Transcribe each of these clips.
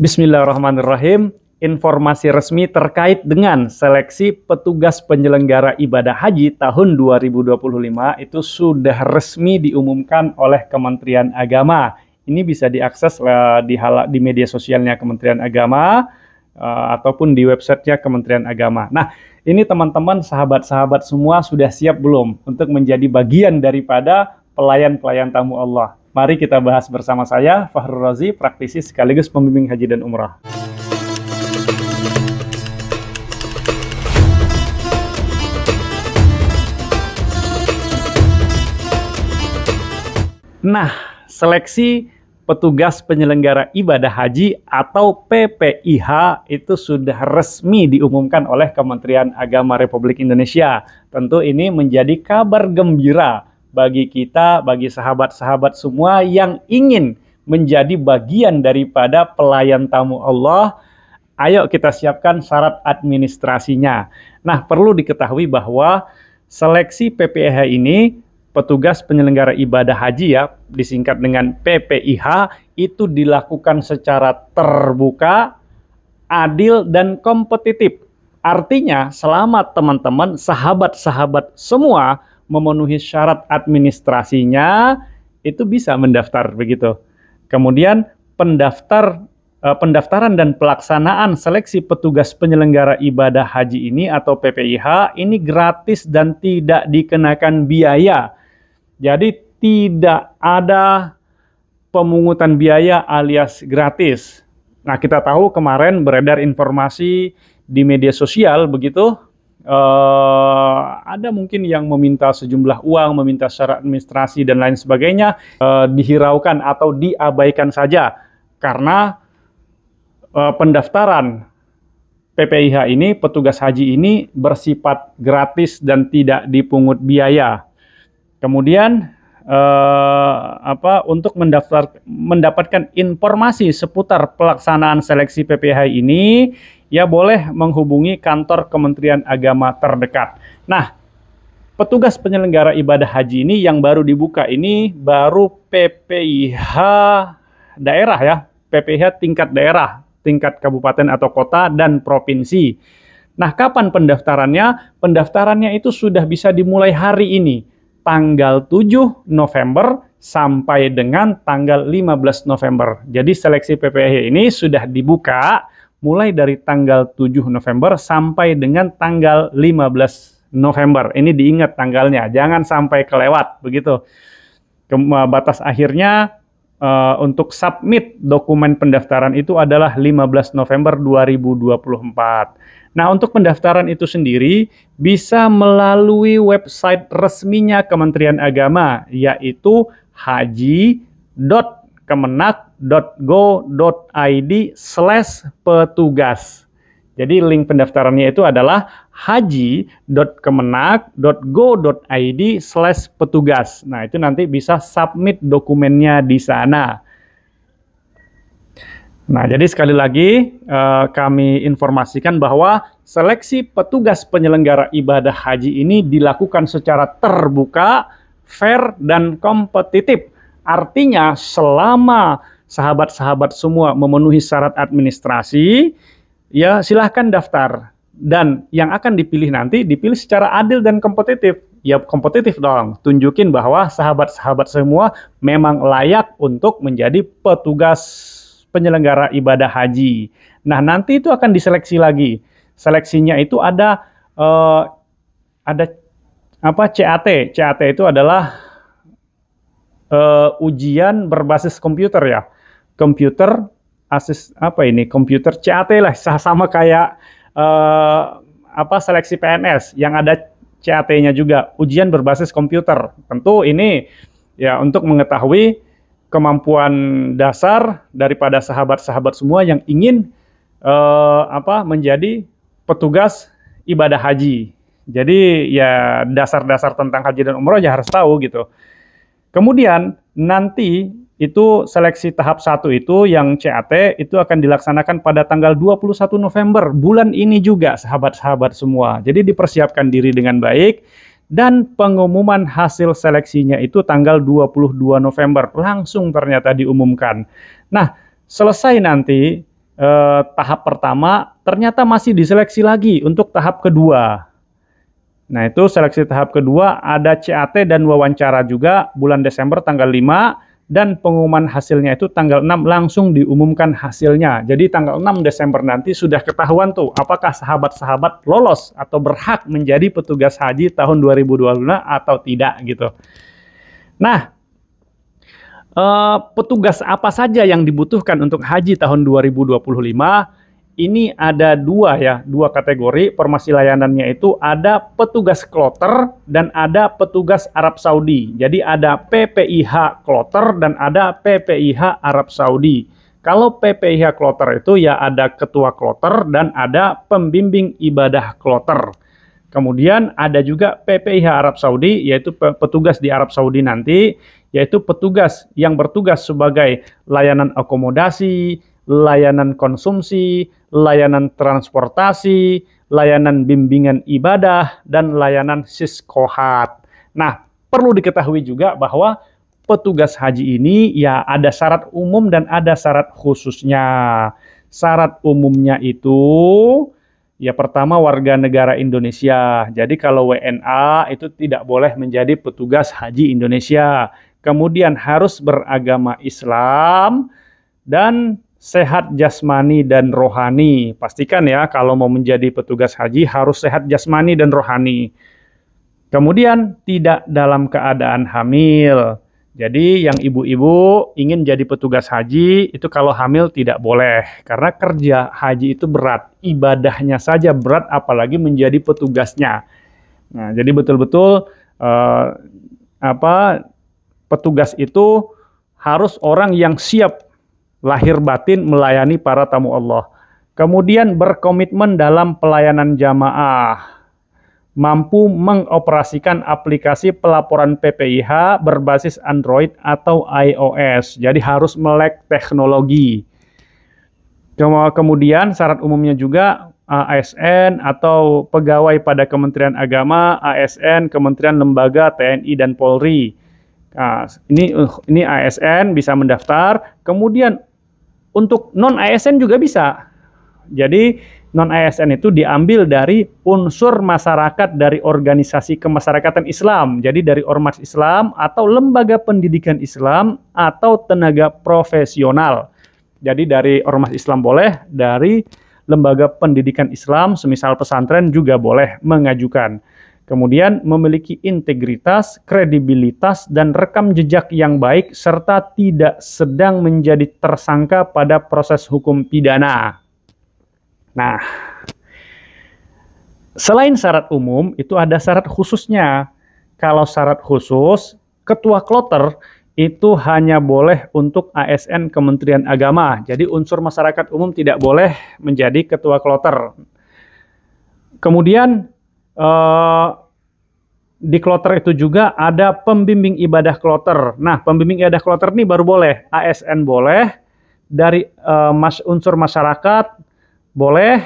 Bismillahirrahmanirrahim. Informasi resmi terkait dengan seleksi petugas penyelenggara ibadah haji tahun 2025 itu sudah resmi diumumkan oleh Kementerian Agama. Ini bisa diakses di media sosialnya Kementerian Agama ataupun di websitenya Kementerian Agama. Nah, ini teman-teman, sahabat-sahabat semua sudah siap belum untuk menjadi bagian daripada pelayan-pelayan tamu Allah? Mari kita bahas bersama saya, Fahrul Razi, praktisi sekaligus pembimbing haji dan umrah. Nah, seleksi petugas penyelenggara ibadah haji atau PPIH itu sudah resmi diumumkan oleh Kementerian Agama Republik Indonesia. Tentu ini menjadi kabar gembira bagi kita, bagi sahabat-sahabat semua yang ingin menjadi bagian daripada pelayan tamu Allah. Ayo kita siapkan syarat administrasinya. Nah, perlu diketahui bahwa seleksi PPIH ini, petugas penyelenggara ibadah haji ya, disingkat dengan PPIH, itu dilakukan secara terbuka, adil, dan kompetitif. Artinya, selama teman-teman, sahabat-sahabat semua memenuhi syarat administrasinya, itu bisa mendaftar begitu. Kemudian pendaftaran dan pelaksanaan seleksi petugas penyelenggara ibadah haji ini atau PPIH ini gratis dan tidak dikenakan biaya. Jadi tidak ada pemungutan biaya alias gratis. Nah, kita tahu kemarin beredar informasi di media sosial begitu, ada mungkin yang meminta sejumlah uang, meminta syarat administrasi dan lain sebagainya, dihiraukan atau diabaikan saja karena pendaftaran PPIH ini, petugas haji ini bersifat gratis dan tidak dipungut biaya. Kemudian untuk mendapatkan informasi seputar pelaksanaan seleksi PPIH ini, ya boleh menghubungi kantor Kementerian Agama terdekat. Nah, petugas penyelenggara ibadah haji ini yang baru dibuka ini baru PPIH daerah ya, PPIH tingkat daerah, tingkat kabupaten atau kota dan provinsi. Nah, kapan pendaftarannya? Pendaftarannya itu sudah bisa dimulai hari ini, tanggal 7 November sampai dengan tanggal 15 November. Jadi seleksi PPIH ini sudah dibuka mulai dari tanggal 7 November sampai dengan tanggal 15 November. Ini diingat tanggalnya, jangan sampai kelewat begitu. Batas akhirnya untuk submit dokumen pendaftaran itu adalah 15 November 2024. Nah, untuk pendaftaran itu sendiri bisa melalui website resminya Kementerian Agama, yaitu haji.kemenak.go.id/petugas. Jadi link pendaftarannya itu adalah haji.kemenak.go.id/petugas. Nah, itu nanti bisa submit dokumennya di sana. Nah, jadi sekali lagi kami informasikan bahwa seleksi petugas penyelenggara ibadah haji ini dilakukan secara terbuka, fair, dan kompetitif. Artinya selama sahabat-sahabat semua memenuhi syarat administrasi, ya silahkan daftar. Dan yang akan dipilih nanti dipilih secara adil dan kompetitif. Ya kompetitif dong, tunjukin bahwa sahabat-sahabat semua memang layak untuk menjadi petugas penyelenggara ibadah haji. Nah, nanti itu akan diseleksi lagi. Seleksinya itu ada CAT. CAT itu adalah ujian berbasis komputer ya. Komputer komputer CAT lah, sama kayak seleksi PNS yang ada CAT-nya juga, ujian berbasis komputer. Tentu ini ya untuk mengetahui kemampuan dasar daripada sahabat-sahabat semua yang ingin menjadi petugas ibadah haji. Jadi ya dasar-dasar tentang haji dan umroh ya harus tahu gitu. Kemudian nanti itu seleksi tahap 1 itu yang CAT itu akan dilaksanakan pada tanggal 21 November bulan ini juga sahabat-sahabat semua. Jadi dipersiapkan diri dengan baik. Dan pengumuman hasil seleksinya itu tanggal 22 November. Langsung ternyata diumumkan. Nah, selesai nanti tahap pertama, ternyata masih diseleksi lagi untuk tahap kedua. Nah, itu seleksi tahap kedua ada CAT dan wawancara juga bulan Desember tanggal 5 dan pengumuman hasilnya itu tanggal 6 langsung diumumkan hasilnya. Jadi tanggal 6 Desember nanti sudah ketahuan tuh apakah sahabat-sahabat lolos atau berhak menjadi petugas haji tahun 2025 atau tidak gitu. Nah, petugas apa saja yang dibutuhkan untuk haji tahun 2025? Ini ada dua kategori formasi layanannya itu ada petugas kloter dan ada petugas Arab Saudi. Jadi ada PPIH kloter dan ada PPIH Arab Saudi. Kalau PPIH kloter itu ya ada ketua kloter dan ada pembimbing ibadah kloter. Kemudian ada juga PPIH Arab Saudi, yaitu petugas di Arab Saudi nanti, yaitu petugas yang bertugas sebagai layanan akomodasi, layanan konsumsi, layanan transportasi, layanan bimbingan ibadah, dan layanan siskohat. Nah, perlu diketahui juga bahwa petugas haji ini ya ada syarat umum dan ada syarat khususnya. Syarat umumnya itu ya pertama warga negara Indonesia. Jadi kalau WNA itu tidak boleh menjadi petugas haji Indonesia. Kemudian harus beragama Islam dan sehat jasmani dan rohani. Pastikan ya kalau mau menjadi petugas haji harus sehat jasmani dan rohani. Kemudian tidak dalam keadaan hamil. Jadi yang ibu-ibu ingin jadi petugas haji itu kalau hamil tidak boleh. Karena kerja haji itu berat. Ibadahnya saja berat apalagi menjadi petugasnya. Nah, jadi betul-betul petugas itu harus orang yang siap lahir batin melayani para tamu Allah. Kemudian berkomitmen dalam pelayanan jamaah. Mampu mengoperasikan aplikasi pelaporan PPIH berbasis Android atau iOS. Jadi harus melek teknologi. Kemudian syarat umumnya juga ASN atau pegawai pada Kementerian Agama, ASN, Kementerian Lembaga, TNI, dan Polri. Nah, ini ASN bisa mendaftar. Kemudian untuk non-ASN juga bisa. Jadi non-ASN itu diambil dari unsur masyarakat dari organisasi kemasyarakatan Islam. Jadi dari ormas Islam atau lembaga pendidikan Islam atau tenaga profesional. Jadi dari ormas Islam boleh, dari lembaga pendidikan Islam semisal pesantren juga boleh mengajukan. Kemudian memiliki integritas, kredibilitas, dan rekam jejak yang baik, serta tidak sedang menjadi tersangka pada proses hukum pidana. Nah, selain syarat umum, itu ada syarat khususnya. Kalau syarat khusus, ketua kloter itu hanya boleh untuk ASN Kementerian Agama. Jadi unsur masyarakat umum tidak boleh menjadi ketua kloter. Kemudian, di kloter itu juga ada pembimbing ibadah kloter. Nah, pembimbing ibadah kloter ini baru boleh. ASN boleh, dari unsur masyarakat boleh,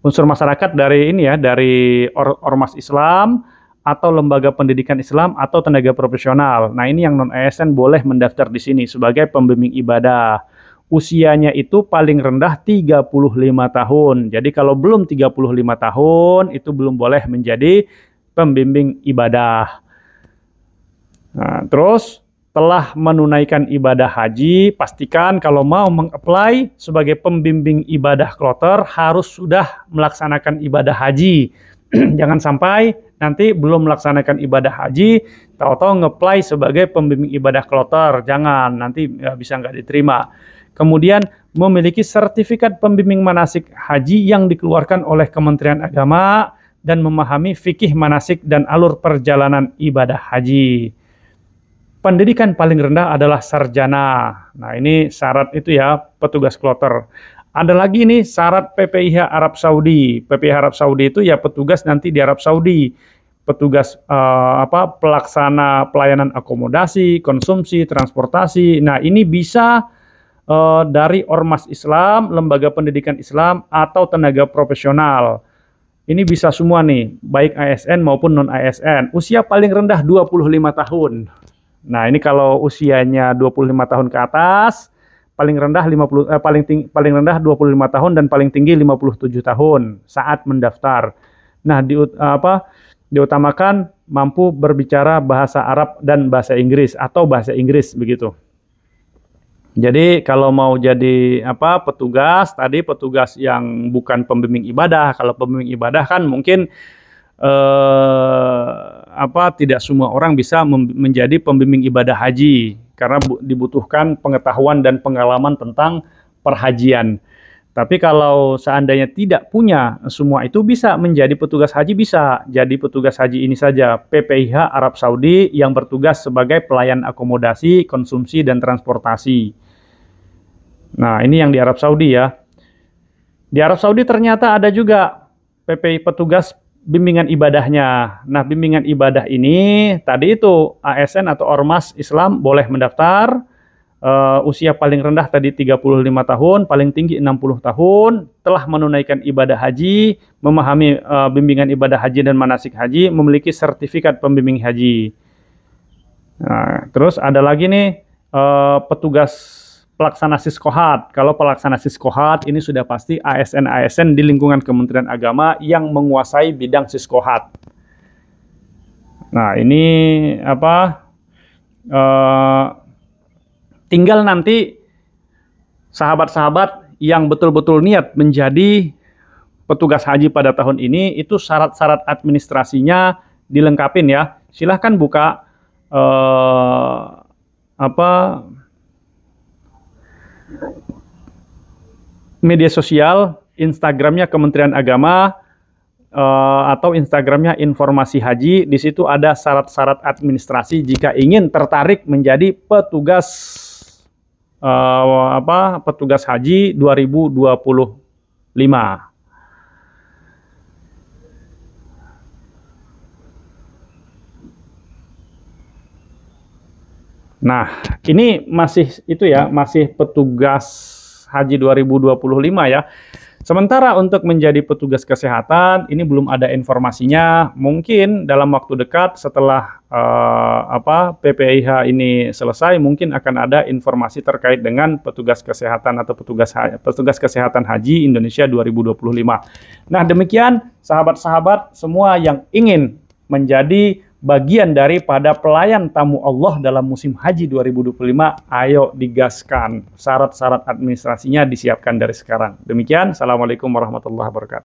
unsur masyarakat dari ini ya, dari ormas Islam atau lembaga pendidikan Islam atau tenaga profesional. Nah, ini yang non-ASN boleh mendaftar di sini sebagai pembimbing ibadah. Usianya itu paling rendah 35 tahun. Jadi kalau belum 35 tahun itu belum boleh menjadi pembimbing ibadah. Nah, terus telah menunaikan ibadah haji, pastikan kalau mau meng-apply sebagai pembimbing ibadah kloter harus sudah melaksanakan ibadah haji. Jangan sampai nanti belum melaksanakan ibadah haji, tahu-tahu nge-apply sebagai pembimbing ibadah kloter. Jangan, nanti bisa nggak diterima. Kemudian memiliki sertifikat pembimbing manasik haji yang dikeluarkan oleh Kementerian Agama dan memahami fikih manasik dan alur perjalanan ibadah haji. Pendidikan paling rendah adalah sarjana. Nah, ini syarat itu ya petugas kloter. Ada lagi nih syarat PPIH Arab Saudi. PPIH Arab Saudi itu ya petugas nanti di Arab Saudi. Petugas pelaksana pelayanan akomodasi, konsumsi, transportasi. Nah, ini bisa dari ormas Islam, lembaga pendidikan Islam, atau tenaga profesional. Ini bisa semua nih, baik ASN maupun non-ASN. Usia paling rendah 25 tahun. Nah, ini kalau usianya 25 tahun ke atas, paling rendah 25 tahun dan paling tinggi 57 tahun saat mendaftar. Nah, diutamakan mampu berbicara bahasa Arab dan bahasa Inggris atau bahasa Inggris begitu. Jadi kalau mau jadi petugas, tadi petugas yang bukan pembimbing ibadah. Kalau pembimbing ibadah kan mungkin tidak semua orang bisa menjadi pembimbing ibadah haji karena dibutuhkan pengetahuan dan pengalaman tentang perhajian. Tapi kalau seandainya tidak punya semua itu, bisa menjadi petugas haji, bisa jadi petugas haji ini saja, PPIH Arab Saudi yang bertugas sebagai pelayan akomodasi, konsumsi, dan transportasi. Nah, ini yang di Arab Saudi ya. Di Arab Saudi ternyata ada juga PPI petugas bimbingan ibadahnya. Nah, bimbingan ibadah ini tadi itu ASN atau Ormas Islam boleh mendaftar. Usia paling rendah tadi 35 tahun, paling tinggi 60 tahun, telah menunaikan ibadah haji, memahami bimbingan ibadah haji dan manasik haji, memiliki sertifikat pembimbing haji. Nah, terus ada lagi nih petugas pelaksana siskohat. Kalau pelaksana siskohat ini sudah pasti ASN-ASN di lingkungan Kementerian Agama yang menguasai bidang siskohat. Nah, ini tinggal nanti sahabat-sahabat yang betul-betul niat menjadi petugas haji pada tahun ini, itu syarat-syarat administrasinya dilengkapin ya. Silahkan buka media sosial, Instagramnya Kementerian Agama atau Instagramnya Informasi Haji. Di situ ada syarat-syarat administrasi jika ingin tertarik menjadi petugas petugas haji 2025. Nah, ini masih itu ya, masih petugas haji 2025 ya. Sementara untuk menjadi petugas kesehatan ini belum ada informasinya. Mungkin dalam waktu dekat setelah PPIH ini selesai, mungkin akan ada informasi terkait dengan petugas kesehatan atau petugas kesehatan haji Indonesia 2025. Nah, demikian sahabat-sahabat semua yang ingin menjadi bagian daripada pelayan tamu Allah dalam musim haji 2025, ayo digaskan. Syarat-syarat administrasinya disiapkan dari sekarang. Demikian, Assalamualaikum warahmatullahi wabarakatuh.